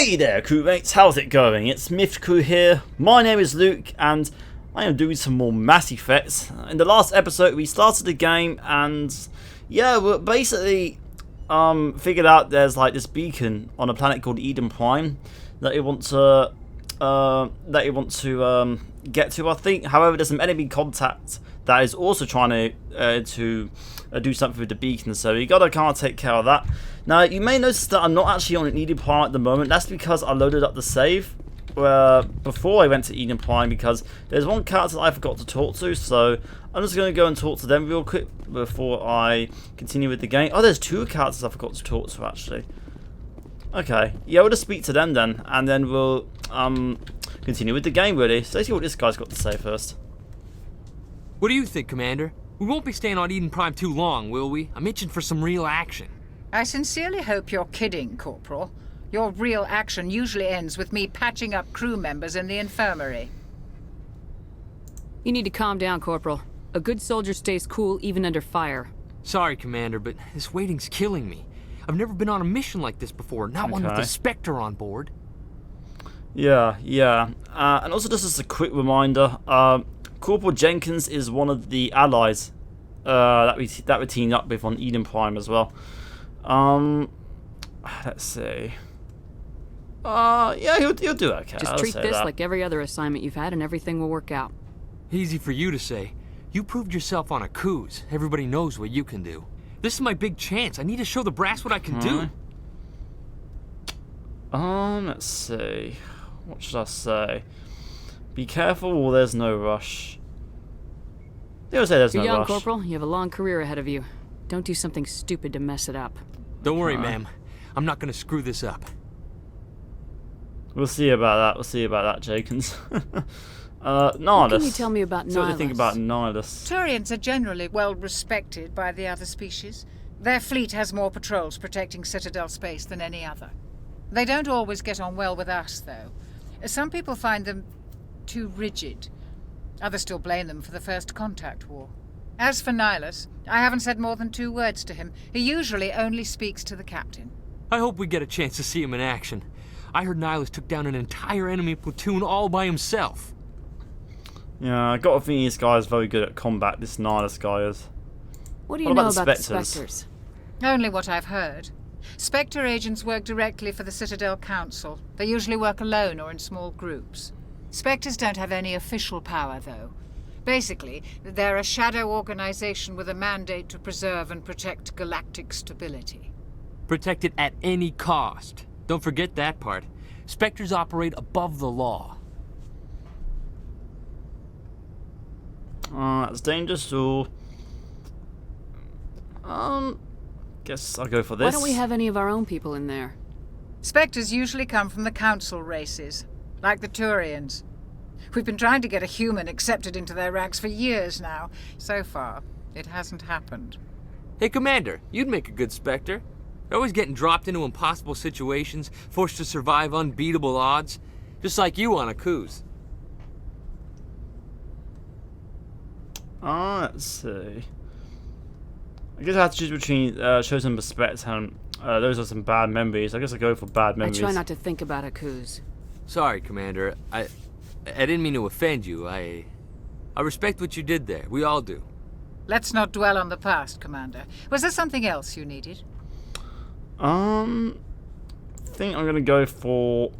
Hey there, crewmates, how's it going? It's MiffedCrew here. My name is Luke, and I am doing some more Mass Effect. In the last episode, we started the game, and yeah, we basically figured out there's like this beacon on a planet called Eden Prime that you want to get to, I think. However, there's some enemy contact that is also trying to do something with the beacon, so you gotta kind of take care of that. Now, you may notice that I'm not actually on Eden Prime at the moment. That's because I loaded up the save before I went to Eden Prime, because there's one character that I forgot to talk to, so I'm just going to go and talk to them real quick before I continue with the game. Oh, there's two characters I forgot to talk to, actually. Okay, yeah, we'll just speak to them then, and then we'll continue with the game, really. So let's see what this guy's got to say first. What do you think, Commander? We won't be staying on Eden Prime too long, will we? I'm itching for some real action. I sincerely hope you're kidding, Corporal. Your real action usually ends with me patching up crew members in the infirmary. You need to calm down, Corporal. A good soldier stays cool even under fire. Sorry, Commander, but this waiting's killing me. I've never been on a mission like this before, not one with a Spectre on board. Yeah. And also, just as a quick reminder, Corporal Jenkins is one of the allies that we teamed up with on Eden Prime as well. Let's see. Yeah, he'll do okay. Just treat this like every other assignment you've had, and everything will work out. Easy for you to say. You proved yourself on a cruise. Everybody knows what you can do. This is my big chance. I need to show the brass what I can do. Let's see. What should I say? Be careful, or there's no rush. They'll say there's no rush. You're young, Corporal. You have a long career ahead of you. Don't do something stupid to mess it up. Don't worry, ma'am. I'm not gonna screw this up. We'll see about that. We'll see about that, Jenkins. Nihilus. What can you tell me about Nihilus? What do you think about Nihilus? Turians are generally well respected by the other species. Their fleet has more patrols protecting Citadel space than any other. They don't always get on well with us, though. Some people find them too rigid. Others still blame them for the First Contact War. As for Nihilus, I haven't said more than 2 words to him. He usually only speaks to the captain. I hope we get a chance to see him in action. I heard Nihilus took down an entire enemy platoon all by himself. Yeah, I got a feeling this guy is very good at combat, this Nihilus guy is. What do you know about the Spectres? Only what I've heard. Spectre agents work directly for the Citadel Council. They usually work alone or in small groups. Spectres don't have any official power, though. Basically, they're a shadow organization with a mandate to preserve and protect galactic stability. Protect it at any cost. Don't forget that part. Spectres operate above the law. That's dangerous, so... guess I'll go for this. Why don't we have any of our own people in there? Spectres usually come from the Council races, like the Turians. We've been trying to get a human accepted into their ranks for years now. So far, it hasn't happened. Hey, Commander, you'd make a good Spectre. You're always getting dropped into impossible situations, forced to survive unbeatable odds, just like you on a cruise. Let's see. I guess I have to choose between show some respect and those are some bad memories. I guess I go for bad memories. I try not to think about Akuz. Sorry, Commander. I didn't mean to offend you. I respect what you did there. We all do. Let's not dwell on the past, Commander. Was there something else you needed? I think I'm gonna go for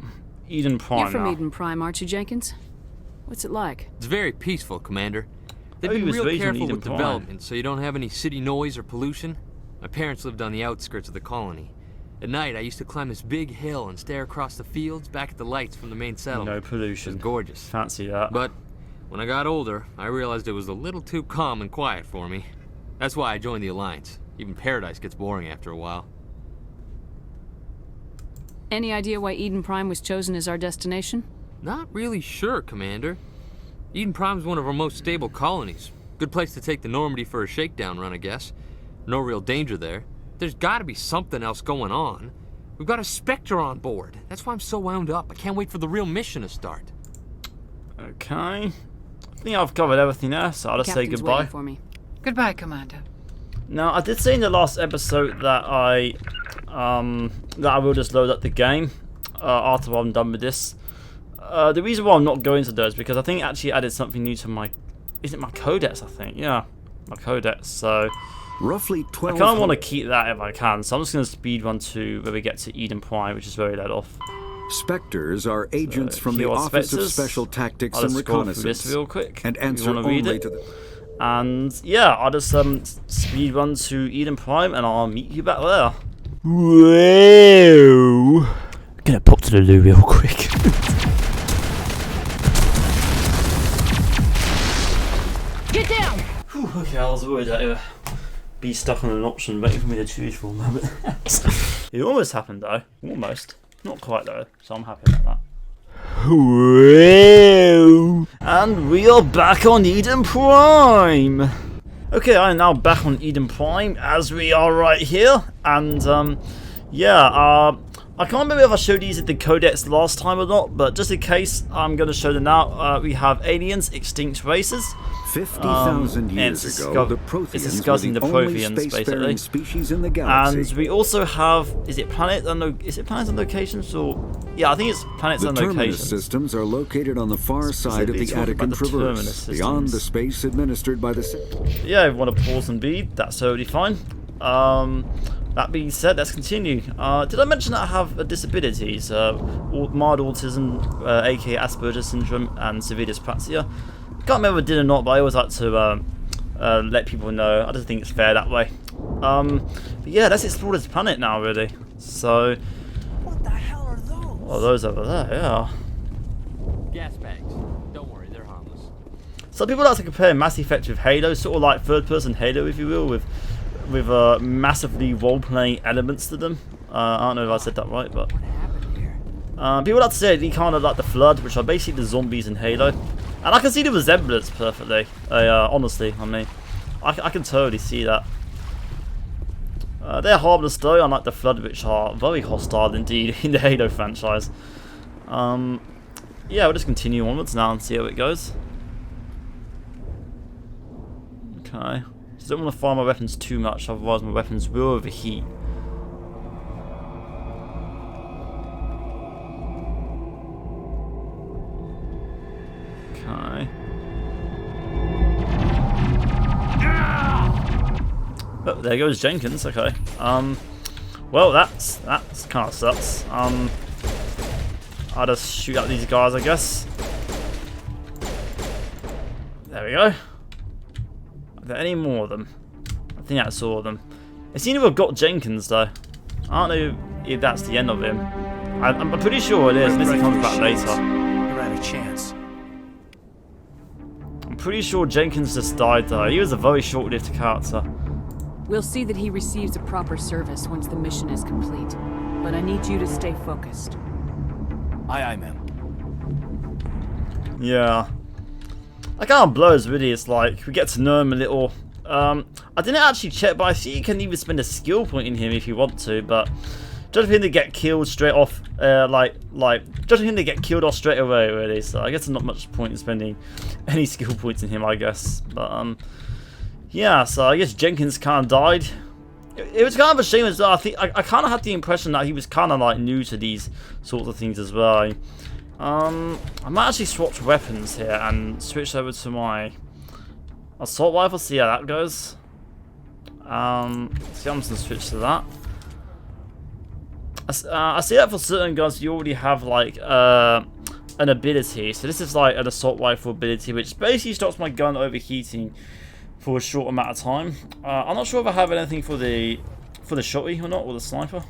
Eden Prime. You're from now. Eden Prime, aren't you, Jenkins? What's it like? It's very peaceful, Commander. They've Oh, been he was real raised in careful Eden with Prime. development, so you don't have any city noise or pollution. My parents lived on the outskirts of the colony. At night, I used to climb this big hill and stare across the fields back at the lights from the main settlement. No pollution. It was gorgeous. Fancy that. But when I got older, I realized it was a little too calm and quiet for me. That's why I joined the Alliance. Even Paradise gets boring after a while. Any idea why Eden Prime was chosen as our destination? Not really sure, Commander. Eden Prime's one of our most stable colonies. Good place to take the Normandy for a shakedown run, I guess. No real danger there. There's gotta be something else going on. We've got a Spectre on board. That's why I'm so wound up. I can't wait for the real mission to start. Okay. I think I've covered everything there, so I'll just say Captain's goodbye. waiting for me. Goodbye, Commander. Now, I did say in the last episode that I will just load up the game. after I'm done with this. The reason why I'm not going to those is because I think it actually added something new to my... Is it my Codex, I think? Yeah, my Codex. So Roughly 12. I kind of want to keep that if I can. So I'm just going to speed run to where we get to Eden Prime, which is where we let off. Spectres are agents from the here are Office of Spectres. Special Tactics I'll and just scroll through this Reconnaissance real quick. and if you answer want to read only it. to the... And yeah, I'll just speed run to Eden Prime and I'll meet you back there. Whoa! Gonna pop to the loo real quick. Get down! Whew, okay, I was worried that it would be stuck on an option waiting for me to choose for a moment. It almost happened though. Almost. Not quite though, so I'm happy about that. Whoa! And we are back on Eden Prime! Okay, I am now back on Eden Prime as we are right here. And yeah, I can't remember if I showed these at the Codex last time or not, but just in case, I'm going to show them now. We have aliens, extinct races. 50,000 years ago, the it's Protheans discussing were the the only Protheans, basically. spacefaring species in the galaxy. And we also have, is it planets and locations or? Yeah, I think it's planets The and terminus locations. systems are located on the far side of the Specifically talking Attican about the terminus Traverse, beyond the systems. space administered by the... Yeah, if you want to pause and read, that's totally fine. That being said, let's continue. Did I mention that I have disabilities? Mild autism, aka Asperger syndrome, and severe dyspraxia. Can't remember if I did or not, but I always like to let people know. I just think it's fair that way. But yeah, let's explore this planet now, really. So, What the hell are those? oh, those over there, yeah. Gas bags. Don't worry, they're harmless. Some people like to compare Mass Effect with Halo, sort of like third-person Halo, if you will, with massively role-playing elements to them. I don't know if I said that right, but What happened here? people like to say they kind of like the Flood, which are basically the zombies in Halo, and I can see the resemblance perfectly. Honestly, I mean, I can totally see that. They're harmless though, unlike the Flood, which are very hostile indeed in the Halo franchise. Yeah, we'll just continue onwards now and see how it goes. Okay. Just don't want to fire my weapons too much, otherwise my weapons will overheat. Okay. Oh, there goes Jenkins. Okay. Well, that's kind of sucks. I'll just shoot at these guys, I guess. There we go. Are there any more of them? I think that's all of them. It seems to have got Jenkins though. I don't know if that's the end of him. I'm pretty sure it is, unless he comes back later. Never had a chance. I'm pretty sure Jenkins just died though. He was a very short-lived character. We'll see that he receives a proper service once the mission is complete. But I need you to stay focused. Aye, ma'am. Yeah. I can't blows really. It's like we get to know him a little. I didn't actually check, but I see you can even spend a skill point in him if you want to. But just for him to get killed straight off, just for him to get killed off straight away, really. So I guess there's not much point in spending any skill points in him, I guess. But yeah. So I guess Jenkins kind of died. It was kind of a shame as well. I think I kind of had the impression that he was kind of like new to these sorts of things as well. I might actually switch weapons here and switch over to my assault rifle, see how that goes. See, I'm just going to switch to that. I see that for certain guns you already have like an ability. So this is like an assault rifle ability, which basically stops my gun overheating for a short amount of time. I'm not sure if I have anything for the shotty or not, or the sniper.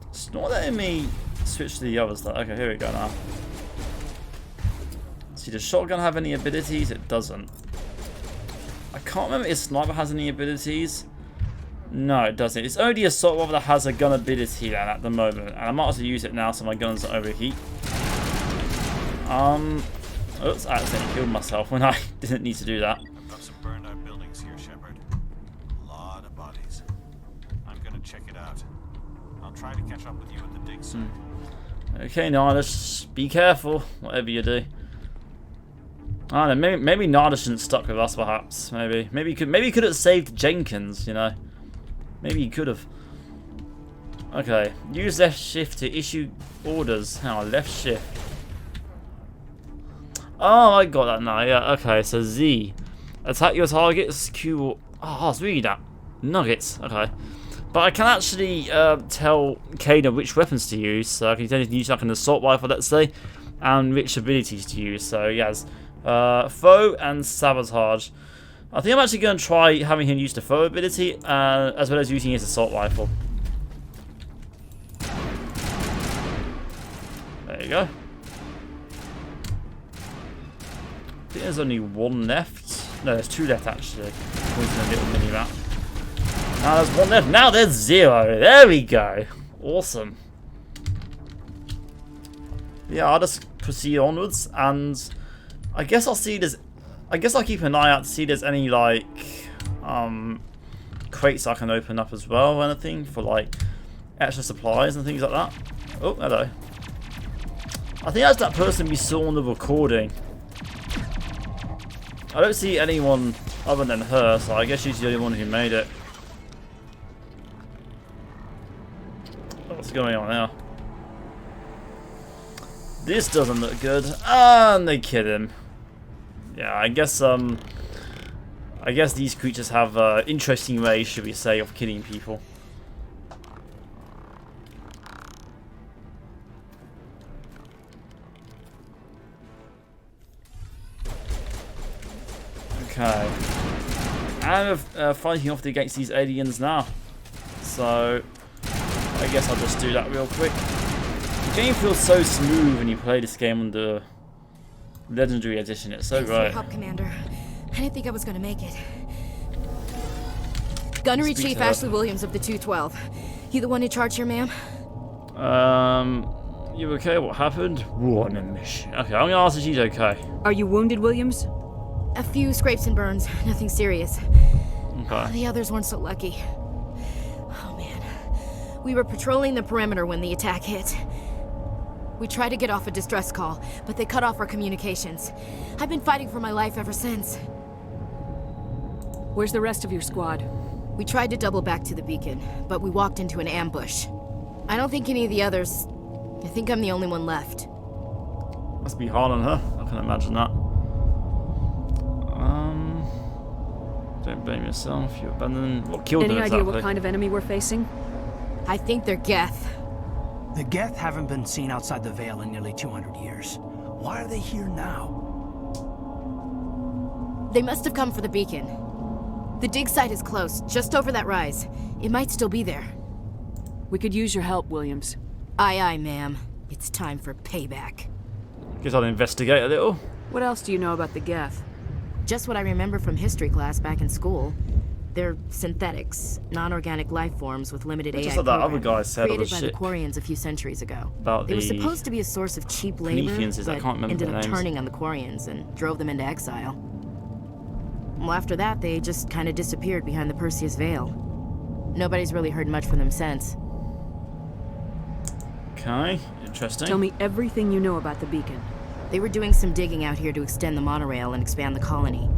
It's not letting me switch to the others though. Okay, here we go now. See, does shotgun have any abilities? It doesn't. I can't remember if sniper has any abilities. No, it doesn't. It's only assault rifle that has a gun ability then at the moment, and I might as well use it now so my guns don't overheat. Oops, I accidentally killed myself when I didn't need to do that. Got some burned out buildings here, Shepard. A lot of bodies. I'm gonna check it out. I'll try to catch up with you at the dig site. Okay, Nardus, be careful, whatever you do. I don't know, maybe Nardus shouldn't stuck with us, perhaps. Maybe he could have saved Jenkins, you know. Maybe he could have. Okay, use left shift to issue orders. Hang on, left shift. Oh, I got that now. Yeah, okay, so Z. Attack your targets. Q. Oh, I was reading that. Nuggets. Okay. But I can actually tell Kaden which weapons to use. So I can tell him to use like an assault rifle, let's say, and which abilities to use. So he has foe and sabotage. I think I'm actually going to try having him use the foe ability as well as using his assault rifle. There you go. I think there's only one left. No, there's two left actually. Pointing a little mini map. Now there's one left. Now there's 0. There we go. Awesome. Yeah, I'll just proceed onwards, and I guess I'll see this. I guess I'll keep an eye out to see if there's any like crates I can open up as well, or anything for like extra supplies and things like that. Oh, hello. I think that's that person we saw on the recording. I don't see anyone other than her, so I guess she's the only one who made it. What's going on now? This doesn't look good. And they killed him. Yeah, I guess these creatures have interesting ways, should we say, of killing people. Okay. I'm fighting off against these aliens now. So I guess I'll just do that real quick. The game feels so smooth when you play this game on the Legendary Edition. It's so great. Help, Commander. I didn't think I was gonna make it. Gunnery Chief Ashley Williams of the 212. You the one in charge here, ma'am? You okay? What happened? We're on a mission. Okay, I'm gonna ask if she's okay. Are you wounded, Williams? A few scrapes and burns, nothing serious. Okay. The others weren't so lucky. Oh man. We were patrolling the perimeter when the attack hit. We tried to get off a distress call, but they cut off our communications. I've been fighting for my life ever since. Where's the rest of your squad? We tried to double back to the beacon, but we walked into an ambush. I don't think any of the others... I think I'm the only one left. Must be hard on her. I can imagine that. Don't blame yourself. You abandoned. What killed them Any exactly? idea what kind of enemy we're facing? I think they're Geth. The Geth haven't been seen outside the Veil in nearly 200 years. Why are they here now? They must have come for the beacon. The dig site is close, just over that rise. It might still be there. We could use your help, Williams. Aye, aye, ma'am. It's time for payback. Guess I'll investigate a little. What else do you know about the Geth? Just what I remember from history class back in school. They're synthetics, non-organic life forms with limited AI Just like that other programming, guy said all created the by shit the Quarians a few centuries ago. about They were the supposed to be a source of cheap labor, Prometheans, I but can't remember ended their up names. turning on the Quarians and drove them into exile. Well, after that, they just kind of disappeared behind the Perseus Veil. Nobody's really heard much from them since. Okay, interesting. Tell me everything you know about the beacon. They were doing some digging out here to extend the monorail and expand the colony.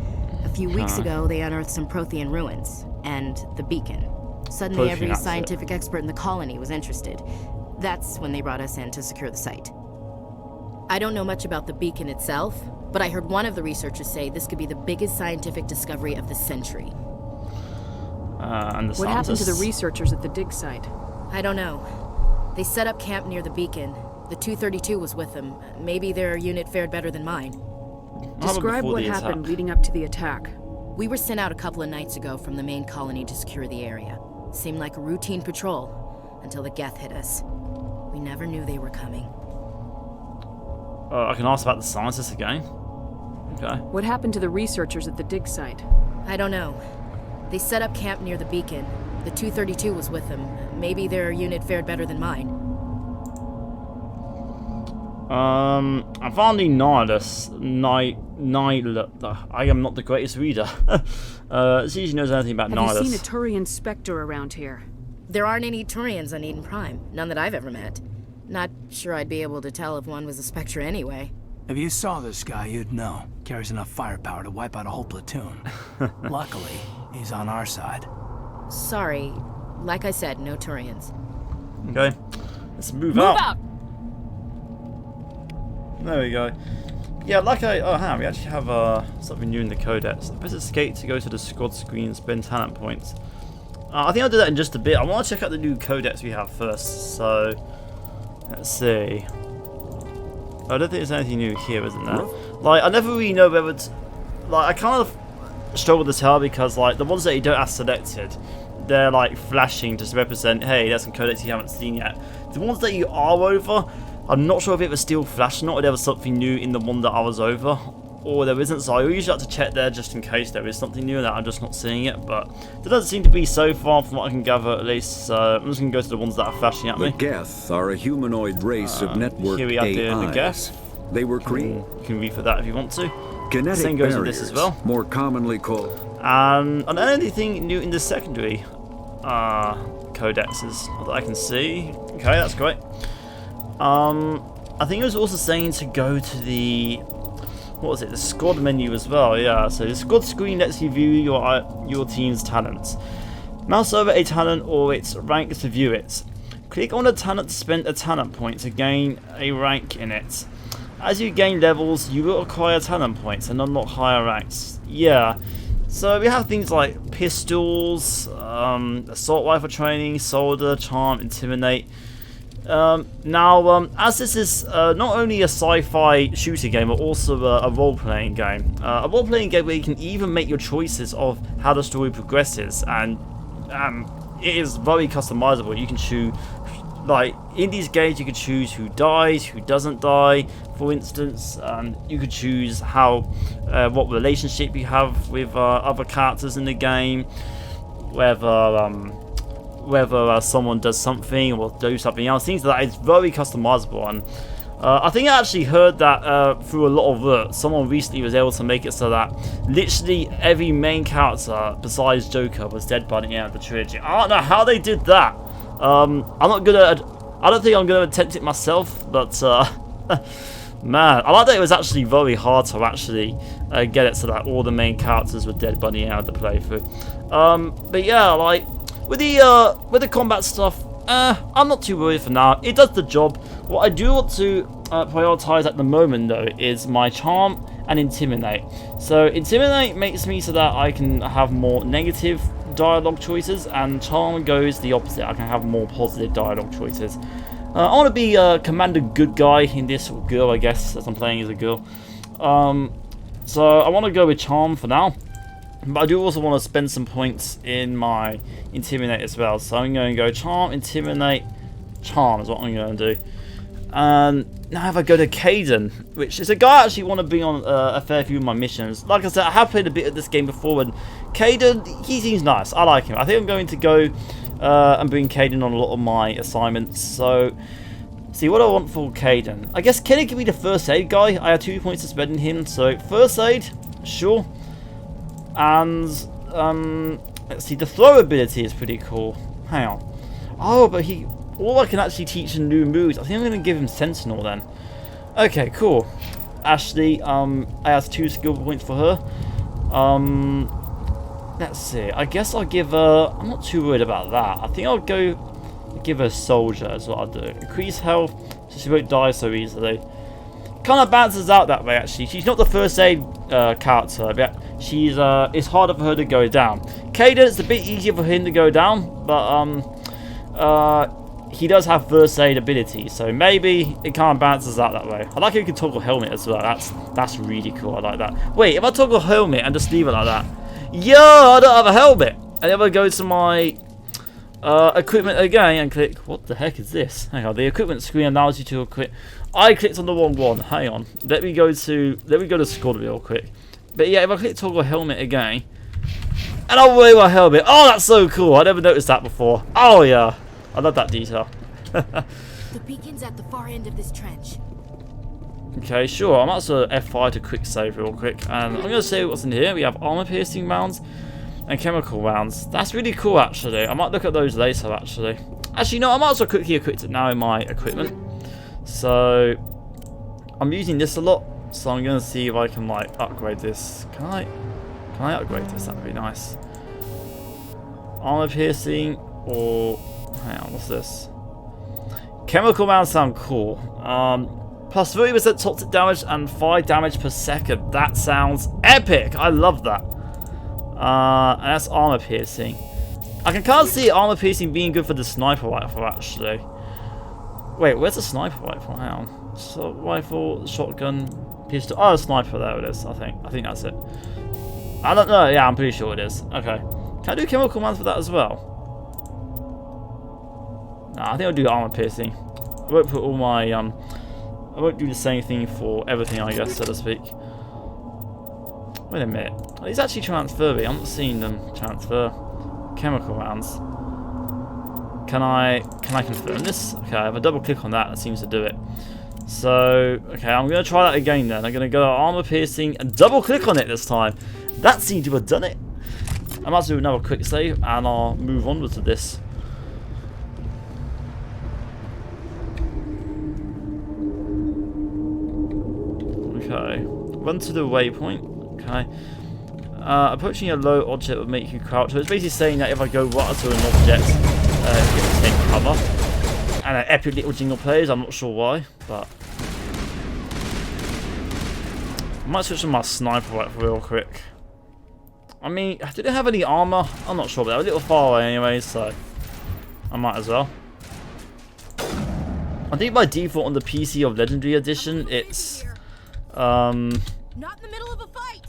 A few weeks ago, they unearthed some Prothean ruins, and the beacon. Suddenly, Prothean, every that's it. scientific expert in the colony was interested. That's when they brought us in to secure the site. I don't know much about the beacon itself, but I heard one of the researchers say this could be the biggest scientific discovery of the century. And the What happened to the scientists? researchers at the dig site? I don't know. They set up camp near the beacon. The 232 was with them. Maybe their unit fared better than mine. Describe before what the happened attack? leading up to the attack. We were sent out a couple of nights ago from the main colony to secure the area. Seemed like a routine patrol until the Geth hit us. We never knew they were coming. I can ask about the scientists again. Okay. What happened to the researchers at the dig site? I don't know. They set up camp near the beacon. The 232 was with them. Maybe their unit fared better than mine. I'm finding Nihilus. I am not the greatest reader. See if she knows anything about Have Nihilus. you seen a Turian Spectre around here? There aren't any Turians on Eden Prime. None that I've ever met. Not sure I'd be able to tell if one was a Spectre anyway. If you saw this guy, you'd know. Carries enough firepower to wipe out a whole platoon. Luckily, he's on our side. Sorry. Like I said, no Turians. Okay, let's move Move out. out! There we go. Yeah, like we actually have something new in the Codex. Press escape to go to the squad screen and spend talent points. I think I'll do that in just a bit. I want to check out the new Codex we have first. So, let's see. I don't think there's anything new here, isn't there? Like, I never really know whether it's... Like, I kind of struggle to tell because, like, the ones that you don't have selected, they're, like, flashing to represent, hey, there's some Codex you haven't seen yet. The ones that you are over, I'm not sure if it was still flashing or there was something new in the one that I was over, or there isn't, so I usually have to check there just in case there is something new that I'm just not seeing it, but there doesn't seem to be so far from what I can gather at least, so I'm just going to go to the ones that are flashing at me. The Geth are a humanoid race of networked here we have the AIs. Geth. They were created. You can read for that if you want to. Kinetic Same goes with barriers, this as well. more commonly called. And anything new in the secondary codexes that I can see. Okay, that's great. I think it was also saying to go to the, what was it, the squad menu as well. Yeah, so the squad screen lets you view your team's talents. Mouse over a talent or its rank to view it. Click on a talent to spend a talent point to gain a rank in it. As you gain levels, you will acquire talent points and unlock higher ranks. Yeah, so we have things like pistols, assault rifle training, soldier, charm, intimidate. Now, as this is not only a sci-fi shooter game, but also a role-playing game. A role-playing game where you can even make your choices of how the story progresses, and it is very customizable. You can choose, like, in these games you can choose who dies, who doesn't die, for instance. You could choose how, what relationship you have with other characters in the game, whether someone does something or do something else. Things like that. It's very customizable, and I think I actually heard that through a lot of work. Someone recently was able to make it so that literally every main character besides Joker was dead by the end of the trilogy. I don't know how they did that. I don't think I'm gonna attempt it myself, but man, I like that it was actually very hard to actually get it so that all the main characters were dead by the end of the playthrough. But yeah, like with the combat stuff, I'm not too worried for now. It does the job. What I do want to prioritize at the moment though is my charm and intimidate. So intimidate makes me so that I can have more negative dialogue choices, and charm goes the opposite. I can have more positive dialogue choices. I want to be Commander Good Guy in this, or girl I guess, as I'm playing as a girl. So I want to go with charm for now. But I do also want to spend some points in my intimidate as well. So I'm going to go charm, intimidate, charm is what I'm going to do. And now if I go to Caden, which is a guy I actually want to bring on a fair few of my missions. Like I said, I have played a bit of this game before, and Caden, he seems nice. I like him. I think I'm going to go and bring Caden on a lot of my assignments. So, see what I want for Caden. I guess Caden can be the first aid guy. I have 2 points to spend in him. So first aid, sure. And let's see, the throw ability is pretty cool. Hang on. Oh, but I can actually teach him new moves. I think I'm going to give him Sentinel then. Okay, cool. Ashley, I have 2 skill points for her. Let's see. I guess I'll give her... I'm not too worried about that. I think I'll go give her Soldier is what I'll do. Increase health so she won't die so easily. Kind of balances out that way actually. She's not the first aid character, but she's it's harder for her to go down. Caden, it's a bit easier for him to go down, but he does have first aid ability, so maybe it kind of balances out that way. I like how you can toggle helmet as well. That's really cool. I like that. Wait, if I toggle helmet and just leave it like that, yo, I don't have a helmet. And if I go to my equipment again and click, what the heck is this? Hang on, the equipment screen allows you to equip. I clicked on the wrong one. Hang on. Let me go to squad real quick. But yeah, if I click toggle helmet again, and I'll wear my helmet. Oh, that's so cool. I never noticed that before. Oh yeah, I love that detail. The beacon's at the far end of this trench. Okay, sure. I might as well F5 to quick save real quick, and I'm gonna say what's in here. We have armor piercing rounds and chemical rounds. That's really cool actually. I might look at those later actually. Actually, no, I might as well quickly equip it now in my equipment. So I'm using this a lot, so I'm gonna see if I can like upgrade this. Can I upgrade this? That'd be nice. Armor piercing, or hang on, what's this? Chemical rounds sound cool. Plus 30% toxic damage and 5 damage per second. That sounds epic. I love that. And that's armor piercing. I can kind of see armor piercing being good for the sniper rifle, actually. Wait, where's the sniper rifle? Hang on. So, rifle, shotgun, pistol. Oh, sniper, there it is, I think. I think that's it. I don't know. Yeah, I'm pretty sure it is. Okay. Can I do chemical rounds for that as well? Nah, I think I'll do armor piercing. I won't put all my, I won't do the same thing for everything, I guess, so to speak. Wait a minute. Are these actually transferring? I'm not seeing them transfer. Chemical rounds. Can I confirm this? Okay, if I double click on that, that seems to do it. So, okay, I'm going to try that again then. I'm going to go armor piercing and double click on it this time. That seemed to have done it. I might do another quick save and I'll move onwards to this. Okay, run to the waypoint. Okay, approaching a low object will make you crouch. So it's basically saying that if I go right to an object, it will take cover. And an epic little jingle plays. I'm not sure why, but I might switch to my sniper rifle real quick. I mean, did it have any armor? I'm not sure, but they were a little far away anyway, so I might as well. I think by default on the PC of Legendary Edition, it's Not in the middle of a fight.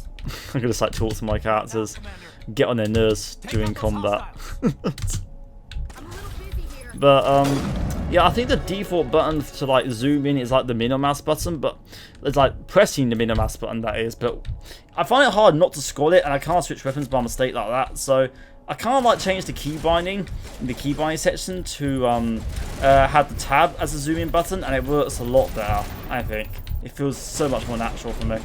I'm gonna like talk to my characters, get on their nerves during combat. But yeah, I think the default button to like zoom in is like the minimum mouse button, but it's like pressing the minimum mouse button, that is. But I find it hard not to scroll it, and I can't switch weapons by mistake like that. So I kind of like change the key binding in the key binding section to have the tab as a zoom in button, and it works a lot better. I think it feels so much more natural for me.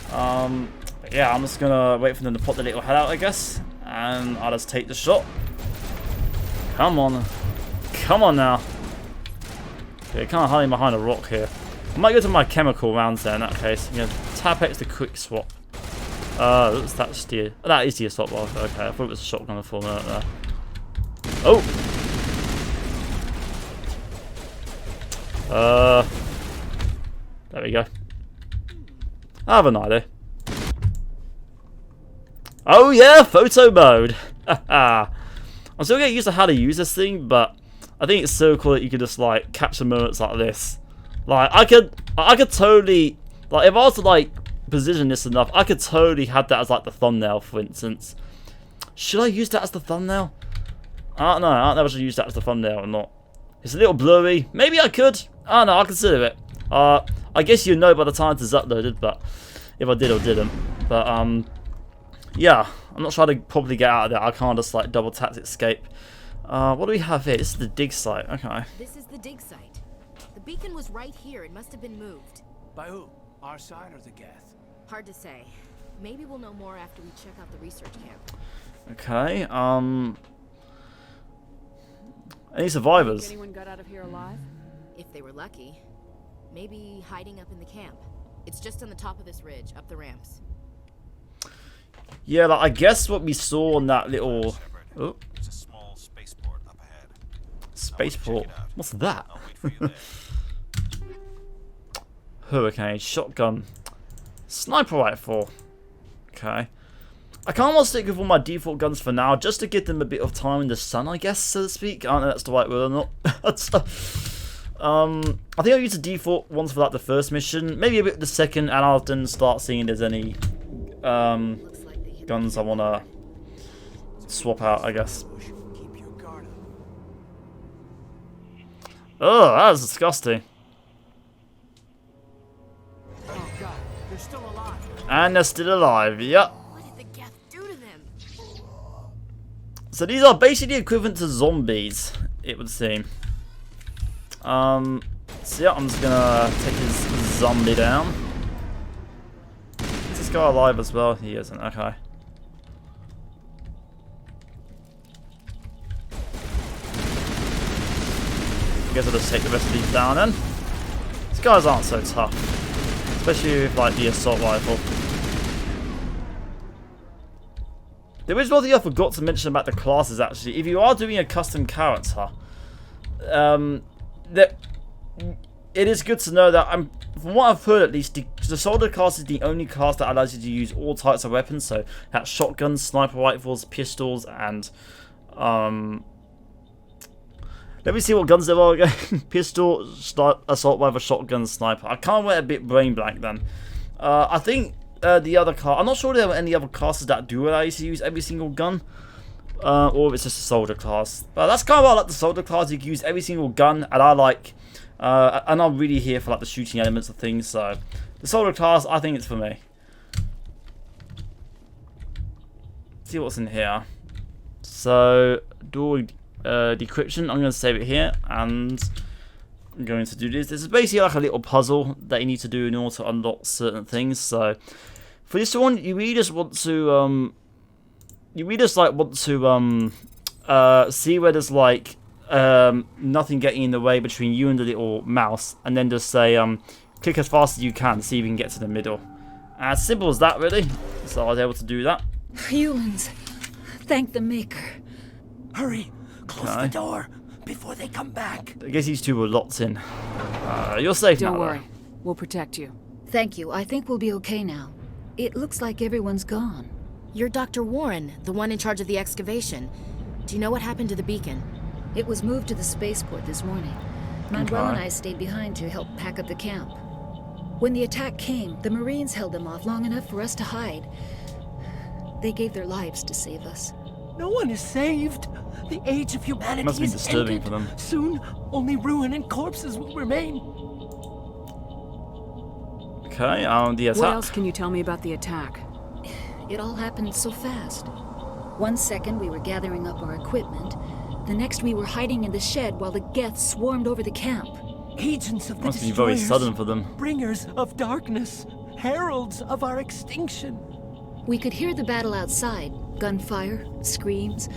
But yeah, I'm just gonna wait for them to pop the little head out, I guess, and I'll just take the shot. Come on. Come on now. Okay, kind of hiding behind a rock here. I might go to my chemical rounds there in that case. I'm going to tap X to quick swap. That's the, that is the assault rifle. Okay, I thought it was a shotgun for a minute there. Oh! There we go. I have an idea. Oh yeah, photo mode! I'm still getting used to how to use this thing, but I think it's so cool that you can just like capture moments like this. Like I could totally, like if I was to like position this enough, I could totally have that as like the thumbnail, for instance. Should I use that as the thumbnail? I don't know. I don't know if I should use that as the thumbnail or not. It's a little blurry. Maybe I could. I don't know. I'll consider it. I guess you know by the time it's uploaded, but if I did or didn't. But yeah, I'm not trying to probably get out of there. I can't just like double tap to escape. What do we have here? This is the dig site. Okay. This is the dig site. The beacon was right here. It must have been moved. By who? Our side or the Geth? Hard to say. Maybe we'll know more after we check out the research camp. Okay. Any survivors? Anyone got out of here alive? If they were lucky. Maybe hiding up in the camp. It's just on the top of this ridge, up the ramps. Yeah, like I guess what we saw on that little. Oh. There's a small spaceport up ahead. Spaceport. What's that? Hurricane, shotgun, sniper rifle. Okay. I kind of want to stick with all my default guns for now, just to give them a bit of time in the sun, I guess, so to speak. I don't know if that's the right word or not. I think I'll use the default ones for like the first mission, maybe a bit of the second, and I'll then start seeing if there's any guns I want to swap out, I guess. Oh, that was disgusting. Oh God, they're still alive. And they're still alive, yep. What did the Geth do to them? So these are basically equivalent to zombies, it would seem. So yeah, I'm just gonna take his zombie down. Is this guy alive as well? He isn't, okay. I guess I'll just take the rest of these down then. These guys aren't so tough. Especially with like the assault rifle. There is one thing I forgot to mention about the classes actually. If you are doing a custom character, that it is good to know that from what I've heard at least, the soldier class is the only class that allows you to use all types of weapons. So that's shotguns, sniper rifles, pistols, and let me see what guns there are again. Pistol, assault rifle, shotgun, sniper. I kind of went a bit brain blank then. I think the other class, I'm not sure there are any other classes that do allow you to use every single gun. Or if it's just a soldier class. But that's kind of why I like the soldier class. You can use every single gun, and I like, and I'm really here for like the shooting elements of things. So the soldier class, I think it's for me. Let's see what's in here. So door decryption. I'm going to save it here, and I'm going to do this. This is basically like a little puzzle that you need to do in order to unlock certain things. So for this one, you really just want to see where there's like nothing getting in the way between you and the little mouse, and then just say click as fast as you can, see if you can get to the middle. As simple as that, really. So I was able to do that. Humans, thank the Maker. Hurry, close the door before they come back. I guess these two were locked in. You're safe now. Don't worry, we'll protect you. Thank you. I think we'll be okay now. It looks like everyone's gone. You're Dr. Warren, the one in charge of the excavation. Do you know what happened to the beacon? It was moved to the spaceport this morning. Manuel and I stayed behind to help pack up the camp. When the attack came, the Marines held them off long enough for us to hide. They gave their lives to save us. No one is saved. The age of humanity Must be is disturbing ended. for them. Soon, only ruin and corpses will remain. Okay, the attack. What else can you tell me about the attack? It all happened so fast. 1 second we were gathering up our equipment. The next we were hiding in the shed while the Geth swarmed over the camp. Agents of the Must be very destroyers, sudden for them. bringers of darkness, heralds of our extinction. We could hear the battle outside. Gunfire, screams.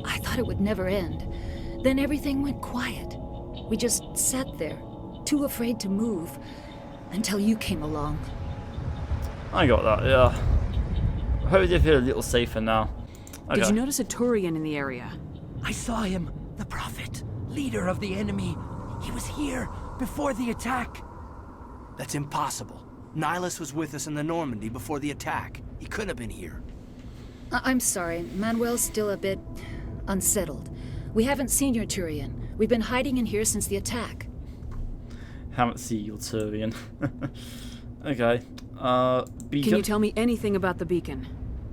I thought it would never end. Then everything went quiet. We just sat there, too afraid to move, until you came along. I got that, yeah. I hope they feel a little safer now. Okay. Did you notice a Turian in the area? I saw him, the Prophet, leader of the enemy. He was here before the attack. That's impossible. Nihilus was with us in the Normandy before the attack. He couldn't have been here. I'm sorry, Manuel's still a bit unsettled. We haven't seen your Turian. We've been hiding in here since the attack. Haven't seen your Turian. Okay. Beacon. Can you tell me anything about the beacon?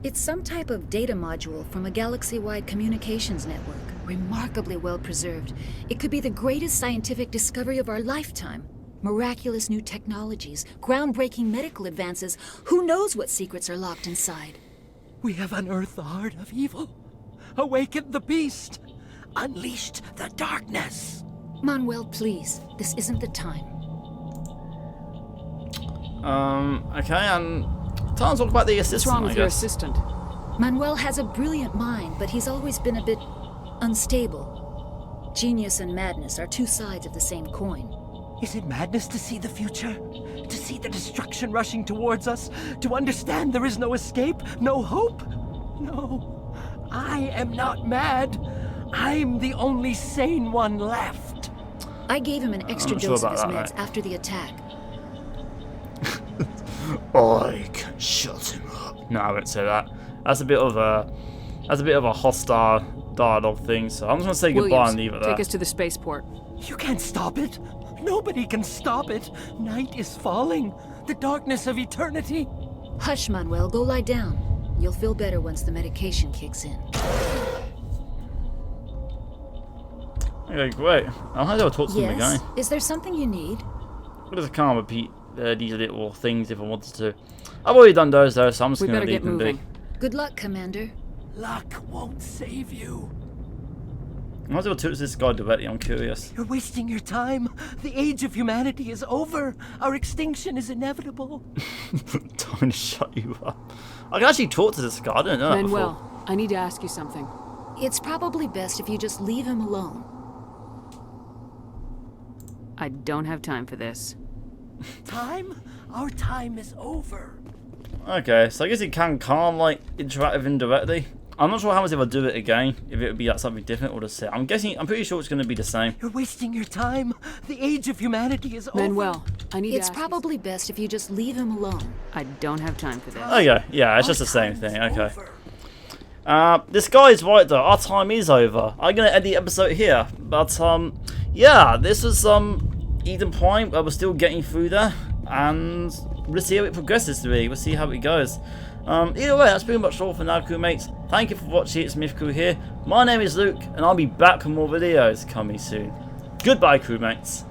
It's some type of data module from a galaxy-wide communications network. Remarkably well preserved. It could be the greatest scientific discovery of our lifetime. Miraculous new technologies, groundbreaking medical advances. Who knows what secrets are locked inside? We have unearthed the heart of evil, awakened the beast, unleashed the darkness. Manuel, please. This isn't the time. Okay, and time to talk about the assistant, What's wrong with I your guess. assistant? Manuel has a brilliant mind, but he's always been a bit unstable. Genius and madness are two sides of the same coin. Is it madness to see the future? To see the destruction rushing towards us? To understand there is no escape? No hope? No. I am not mad. I'm the only sane one left. I gave him an extra not sure dose of about his that, meds mate. after the attack. I can shut him up. No, I won't say that. That's a bit of a hostile dialogue thing. So I'm just gonna say goodbye Williams, and leave it take there. us to the spaceport. You can't stop it. Nobody can stop it. Night is falling. The darkness of eternity. Hush, Manuel, go lie down. You'll feel better once the medication kicks in. Okay, great. I'll have to talk to them Yes? again. Is there something you need? I just can't repeat these little things if I wanted to. I've already done those though, so I'm just We gonna better leave get them moving. be. Good luck, Commander. Luck won't save you. I might as well talk to this guy directly. I'm curious. You're wasting your time. The age of humanity is over. Our extinction is inevitable. Time to shut you up. I can actually talk to this guy. I didn't know that before. Manuel, I need to ask you something. It's probably best if you just leave him alone. I don't have time for this. Time? Our time is over. Okay, so I guess you can kind of like interact with him directly. I'm not sure how much if I do it again, if it would be like something different or the same. I'm pretty sure it's going to be the same. You're wasting your time. The age of humanity is over. Manuel, I need It's to ask you probably best if you just leave him alone. something. I don't have time for this. Okay, yeah, it's just the same thing. Okay. This guy is right though. Our time is over. I'm gonna end the episode here, but yeah, this was Eden Prime. We're still getting through there, and we'll see how it progresses. We'll see how it goes. Either way, that's pretty much all for now, crewmates. Thank you for watching. It's MiffedCrew here. My name is Luke, and I'll be back with more videos coming soon. Goodbye, crewmates.